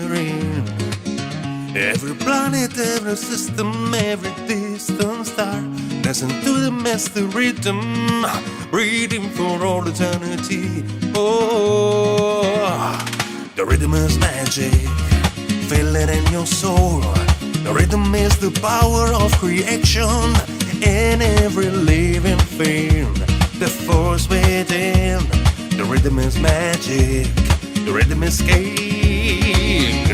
we're in. Every planet, every system, every distant star, listen to the master rhythm, breathing for all eternity. Oh, the rhythm is magic, feel it in your soul. The rhythm is the power of creation in every living thing. The force within. The rhythm is magic. The rhythm is king.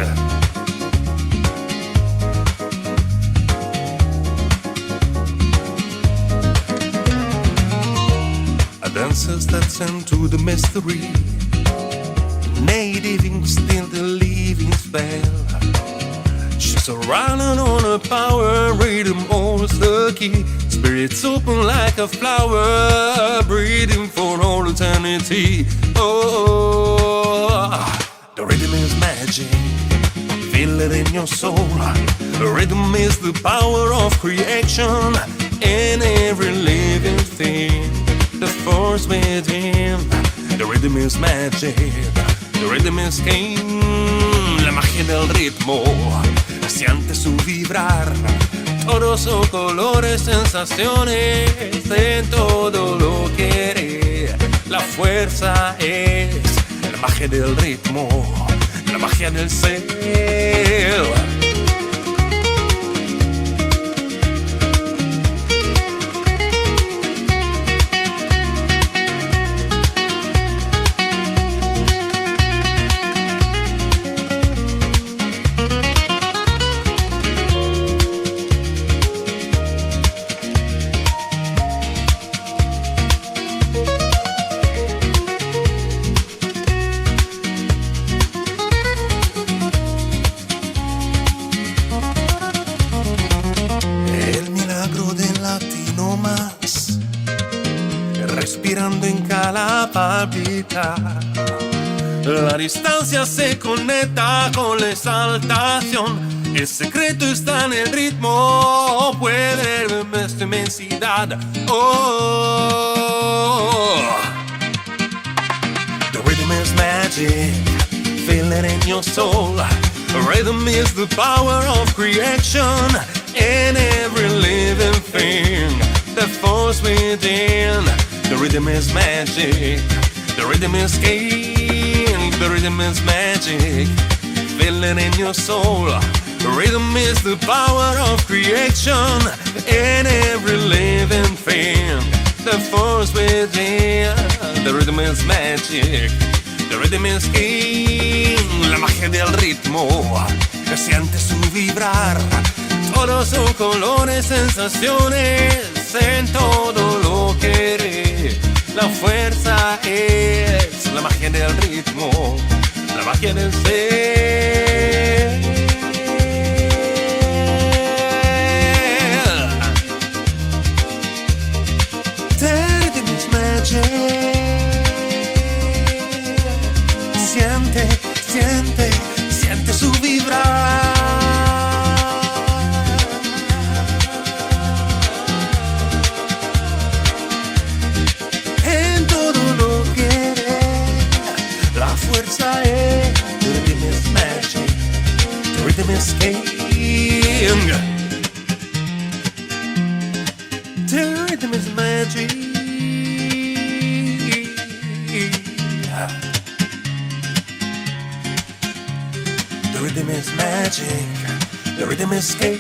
A dancer steps into the mystery, native instinct, the living spell. She's surrounded on a power, rhythm holds the key. Spirits open like a flower, breathing for all eternity. Oh, the rhythm is magic, feel it in your soul. The rhythm is the power of creation in every living thing. The force within. The rhythm is magic, the rhythm is king. La magia del ritmo, siente su vibrar. Todos son colores, sensaciones en todo lo que eres. La fuerza es la magia del ritmo, la magia del ser. Respirando en cada palpitar, la distancia se conecta con la exaltación. El secreto está en el ritmo, puede ver nuestra inmensidad. Oh, the rhythm is magic, feel it in your soul. The rhythm is the power of creation in every living thing. The force within. The rhythm is magic, the rhythm is king. The rhythm is magic, feel it in your soul. The rhythm is the power of creation in every living thing. The force within. The rhythm is magic, the rhythm is king. La magia del ritmo, siente su vibrar. Todos son colores, sensaciones en todo lo que eres. La fuerza es la magia del ritmo, la magia del ser. The rhythm is magic. Siente, siente, siente su vibrar. The rhythm is magic, the rhythm is king. The rhythm is magic. The rhythm is magic, the rhythm is king.